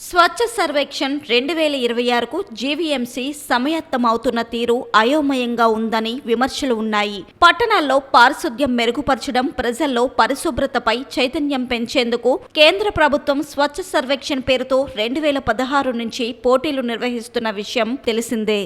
స్వచ్ఛ Sarvekshan 2026కు GVMC సమాయత్తమవుతున్న తీరు అయోమయంగా ఉందని విమర్శలు ఉన్నాయి. పట్టణాల్లో పారిశుద్ధ్యం మెరుగుపరచడం, ప్రజల్లో పరిశుభ్రతపై చైతన్యం పెంచేందుకు కేంద్ర ప్రభుత్వం స్వచ్ఛ సర్వేక్షణ్ పేరుతో 2016 నుంచి పోటీలు నిర్వహిస్తున్న విషయం తెలిసిందే.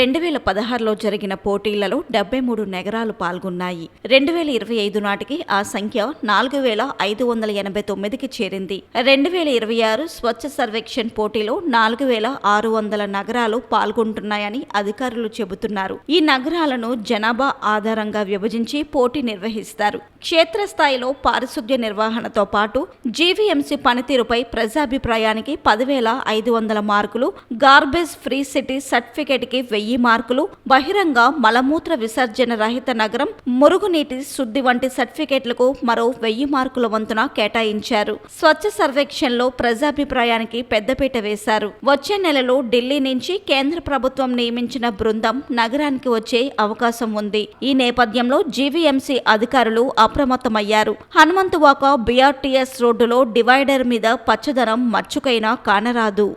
2016లో జరిగిన పోటీలలో 73 నగరాలు పాల్గొన్నాయి. 2025 నాటికి ఆ సంఖ్య 4589కి చేరింది. 2026 స్వచ్ఛ సర్వేక్షణ్ పోటీలో 4600 నగరాలు పాల్గొంటున్నాయని అధికారులు చెబుతున్నారు. ఈ నగరాలను జనాభా ఆధారంగా విభజించి పోటీ నిర్వహిస్తారు. క్షేత్రస్థాయిలో పారిశుద్ధ్య నిర్వహణతో పాటు జీవీఎంసీ పనితీరుపై ప్రజాభిప్రాయానికి 10,500 మార్కులు, గార్బేజ్ ఫ్రీ సిటీ సర్టిఫికేట్కి 1000 మార్కులు, బహిరంగ మలమూత్ర విసర్జన రహిత నగరం, మురుగునీటి శుద్ధి వంటి సర్టిఫికేట్లకు మరో 1000 మార్కుల వంతున కేటాయించారు. స్వచ్ఛ సర్వేక్షణలో ప్రజాభిప్రాయానికి పెద్దపీట వేశారు. వచ్చే నెలలో ఢిల్లీ నుంచి కేంద్ర ప్రభుత్వం నియమించిన బృందం నగరానికి వచ్చే అవకాశం ఉంది. ఈ నేపథ్యంలో జీవీఎంసీ అధికారులు అప్రమత్తమయ్యారు. హనుమంతువాక బీఆర్టీఎస్ రోడ్డులో డివైడర్ మీద పచ్చదనం మచ్చుకైనా కానరాదు.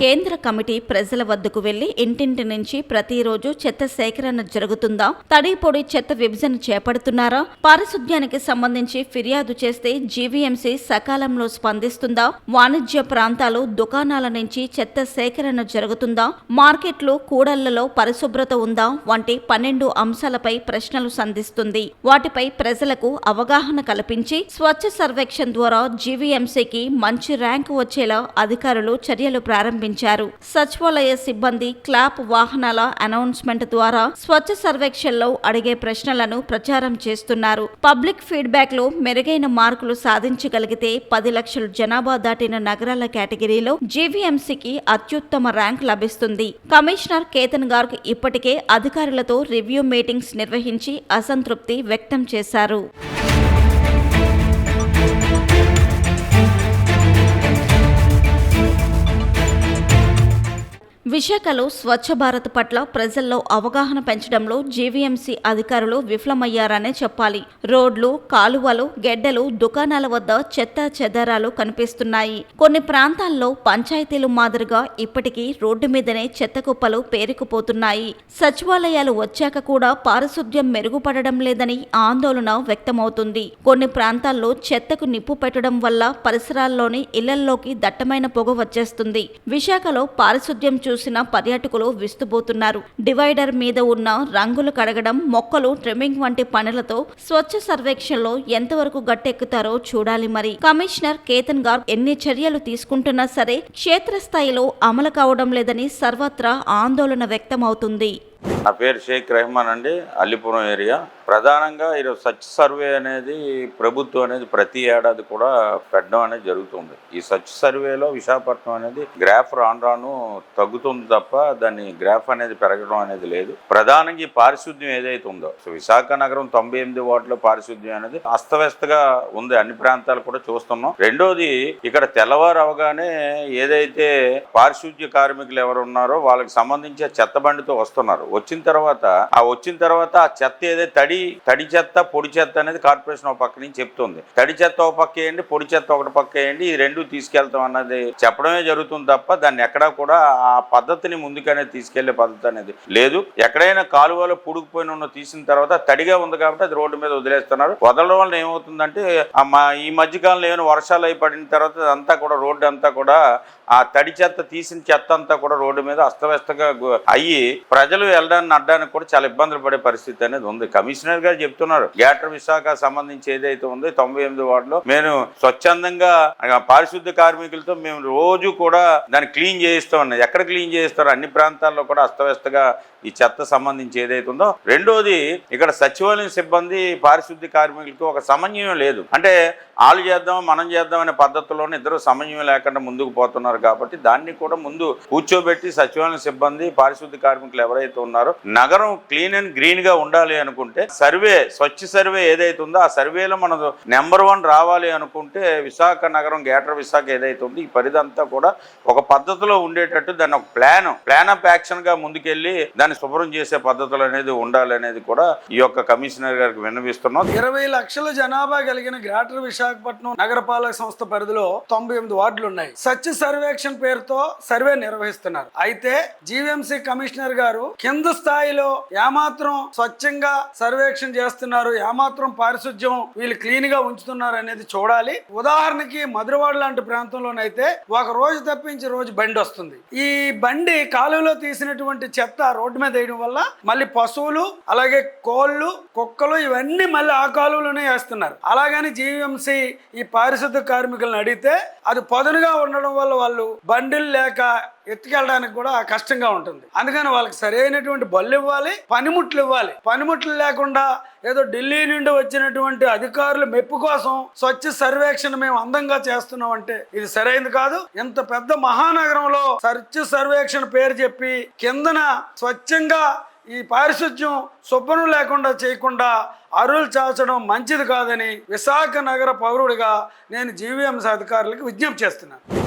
కేంద్ర కమిటీ ప్రజల వద్దకు వెళ్లి ఇంటింటి నుంచి ప్రతిరోజు చెత్త సేకరణ జరుగుతుందా? తడి పొడి చెత్త విభజన చేపడుతున్నారా? పారిశుద్ధ్యానికి సంబంధించి ఫిర్యాదు చేస్తే జీవీఎంసీ సకాలంలో స్పందిస్తుందా? వాణిజ్య ప్రాంతాలు, దుకాణాల నుంచి చెత్త సేకరణ జరుగుతుందా? మార్కెట్లు, కూడళ్లలో పరిశుభ్రత ఉందా? వంటి 12 అంశాలపై ప్రశ్నలు సంధిస్తుంది. వాటిపై ప్రజలకు అవగాహన కల్పించి స్వచ్ఛ సర్వేక్షణ్ ద్వారా జీవీఎంసీకి మంచి ర్యాంకు వచ్చేలా అధికారులు చర్యలు ప్రారంభించారు. సచివాలయ సిబ్బంది క్లాప్ వాహనాల అనౌన్స్మెంట్ ద్వారా స్వచ్ఛ సర్వేక్షణలో అడిగే ప్రశ్నలను ప్రచారం చేస్తున్నారు. పబ్లిక్ ఫీడ్బ్యాక్ లో మెరుగైన మార్కులు సాధించగలిగితే 10 లక్షల జనాభా దాటిన నగరాల కేటగిరీలో జీవీఎంసీకి అత్యుత్తమ ర్యాంక్ లభిస్తుంది. కమిషనర్ కేతన్ గార్గ్ ఇప్పటికే అధికారులతో రివ్యూ మీటింగ్స్ నిర్వహించి అసంతృప్తి వ్యక్తం చేశారు. విశాఖలో స్వచ్ఛ భారత్ పట్ల ప్రజల్లో అవగాహన పెంచడంలో జీవీఎంసీ అధికారులు విఫలమయ్యారనే చెప్పాలి. రోడ్లు, కాలువలు, గెడ్డలు, దుకాణాల వద్ద చెత్త చెదారాలు కనిపిస్తున్నాయి. కొన్ని ప్రాంతాల్లో పంచాయతీలు మాదిరిగా ఇప్పటికీ రోడ్డు మీదనే చెత్త కుప్పలు పేరుకుపోతున్నాయి. సచివాలయాలు వచ్చాక కూడా పారిశుద్ధ్యం మెరుగుపడడం లేదని ఆందోళన వ్యక్తమవుతుంది. కొన్ని ప్రాంతాల్లో చెత్తకు నిప్పు పెట్టడం వల్ల పరిసరాల్లోని ఇళ్లల్లోకి దట్టమైన పొగ వచ్చేస్తుంది. విశాఖలో పారిశుద్ధ్యం చూసిన పర్యాటకులు విస్తుపోతున్నారు. డివైడర్ మీద ఉన్న రంగులు కడగడం, మొక్కలు ట్రిమ్మింగ్ వంటి పనులతో స్వచ్ఛ సర్వేక్షణలో ఎంతవరకు గట్టెక్కుతారో చూడాలి. మరి కమిషనర్ కేతన్ గార్గ్ ఎన్ని చర్యలు తీసుకుంటున్నా సరే క్షేత్రస్థాయిలో అమలు కావడం లేదని సర్వత్రా ఆందోళన వ్యక్తమవుతుంది. నా పేరు షేక్ రెహమాన్ అండి, అల్లిపురం ఏరియా. ప్రధానంగా ఈరోజు స్వచ్ఛ సర్వే అనేది ప్రభుత్వం అనేది ప్రతి ఏడాది కూడా పెట్టడం అనేది జరుగుతుంది. ఈ స్వచ్ఛ సర్వేలో విశాఖపట్నం అనేది గ్రాఫ్ రాను తగ్గుతుంది తప్ప దాన్ని గ్రాఫ్ అనేది పెరగడం అనేది లేదు. ప్రధానంగా ఈ పారిశుద్ధ్యం ఏదైతే ఉందో, విశాఖ నగరం 98 వార్డులో పారిశుద్ధ్యం అనేది అస్తవ్యస్తగా ఉంది. అన్ని ప్రాంతాలు కూడా చూస్తున్నాం. రెండోది, ఇక్కడ తెల్లవారు అవగానే ఏదైతే పారిశుద్ధ్య కార్మికులు ఎవరు ఉన్నారో వాళ్ళకి సంబంధించి చెత్త బండితో వస్తున్నారు. వచ్చిన తర్వాత ఆ చెత్త ఏదైతే తడి చెత్త, పొడి చెత్త అనేది కార్పొరేషన్ ఒక పక్క నుంచి చెప్తుంది. తడి చెత్త ఒక పక్క వేయండి, పొడి చెత్త ఒకటి పక్క వేయండి, ఈ రెండు తీసుకెళ్తాం అన్నది చెప్పడమే జరుగుతుంది తప్ప దాన్ని ఎక్కడా కూడా ఆ పద్ధతిని ముందుకనే తీసుకెళ్లే పద్ధతి అనేది లేదు. ఎక్కడైనా కాలువలో పుడుకుపోయిన ఉన్న తీసిన తర్వాత తడిగా ఉంది కాబట్టి అది రోడ్డు మీద వదిలేస్తున్నారు. వదలడం వల్ల ఏమవుతుందంటే ఈ మధ్యకాలంలో ఏమైనా వర్షాలు అయి పడిన తర్వాత అంతా కూడా రోడ్డు అంతా కూడా ఆ తడి చెత్త, తీసిన చెత్త అంతా కూడా రోడ్డు మీద అస్తవ్యస్తగా అయ్యి ప్రజలు వెళ్ళడానికి అడ్డానికి కూడా చాలా ఇబ్బందులు పడే పరిస్థితి అనేది ఉంది. కమిషనర్ గారు చెప్తున్నారు, గ్రేటర్ విశాఖ సంబంధించి ఏదైతే ఉందో 98 వార్డులో మేము స్వచ్ఛందంగా పారిశుద్ధ్య కార్మికులతో మేము రోజు కూడా దాన్ని క్లీన్ చేయిస్తామన్నది. ఎక్కడ క్లీన్ చేయిస్తారో అన్ని ప్రాంతాల్లో కూడా అస్తవ్యస్తగా ఈ చెత్త సంబంధించి ఏదైతే ఉందో. రెండోది, ఇక్కడ సచివాలయం సిబ్బంది పారిశుద్ధ్య కార్మికులకి ఒక సమన్వయం లేదు. అంటే వాళ్ళు చేద్దాం మనం చేద్దాం అనే పద్ధతిలోనే ఇద్దరు సమన్వయం లేకుండా ముందుకు పోతున్నారు. కాబట్టి దాన్ని కూడా ముందు కూర్చోబెట్టి సచివాలయం సిబ్బంది పారిశుద్ధ్య కార్మికులు ఎవరైతే ఉన్నారో నగరం క్లీన్ అండ్ గ్రీన్ గా ఉండాలి అనుకుంటే సర్వే, స్వచ్ఛ సర్వే ఏదైతే ఉందో ఆ సర్వేలో మనం నెంబర్ 1 రావాలి అనుకుంటే విశాఖ నగరం, గ్రేటర్ విశాఖ ఏదైతే ఉందో ఈ పరిధంతా కూడా ఒక పద్ధతిలో ఉండేటట్టు దాన్ని ఒక ప్లాన్ ఆఫ్ యాక్షన్ గా ముందుకెళ్లి దాన్ని శుభ్రం చేసే పద్ధతులు అనేది ఉండాలి అనేది కూడా ఈ యొక్క కమిషనర్ గారికి విన్నవిస్తున్నాం. 20 లక్షల జనాభా కలిగిన గ్రేటర్ విశాఖపట్నం నగరపాలక సంస్థ పరిధిలో 98 వార్డులు ఉన్నాయి. స్వచ్ఛ సర్వేక్షణ పేరుతో సర్వే నిర్వహిస్తున్నారు. అయితే జీవీఎంసీ కమిషనర్ గారు కింద స్థాయిలో ఏమాత్రం స్వచ్ఛంగా సర్వేక్షణ చేస్తున్నారు, ఏమాత్రం పారిశుధ్యం వీళ్ళు క్లీన్ గా ఉంచుతున్నారు అనేది చూడాలి. ఉదాహరణకి మధురవాడ లాంటి ప్రాంతంలోనైతే ఒక రోజు తప్పించి రోజు బండి వస్తుంది. ఈ బండి కాలువలో తీసినటువంటి చెత్త రోడ్డు మీద వేయడం వల్ల మళ్ళీ పశువులు, అలాగే కోళ్ళు, కుక్కలు ఇవన్నీ మళ్ళీ ఆ కాలువలోనే వేస్తున్నారు. అలాగని జీవీఎంసీ ఈ పారిశుద్ధ కార్మికులను అడిగితే అది పదునుగా ఉండడం వల్ల వాళ్ళు బండిలు లేక ఎత్తుకెళ్ళడానికి కూడా కష్టంగా ఉంటుంది. అందుకని వాళ్ళకి సరైనటువంటి బళ్ళు ఇవ్వాలి, పనిముట్లు ఇవ్వాలి. పనిముట్లు లేకుండా ఏదో ఢిల్లీ నుండి వచ్చినటువంటి అధికారుల మెప్పు కోసం స్వచ్ఛ సర్వేక్షణ మేము అందంగా చేస్తున్నాం అంటే ఇది సరైనది కాదు. ఇంత పెద్ద మహానగరంలో స్వచ్ఛ సర్వేక్షణ పేరు చెప్పి కిందన స్వచ్ఛంగా ఈ పారిశుధ్యం శుభ్రం లేకుండా చేయకుండా అరువులు చాచడం మంచిది కాదని విశాఖ నగర పౌరుడిగా నేను జీవీఎంసీ అధికారులకు విజ్ఞప్తి చేస్తున్నాను.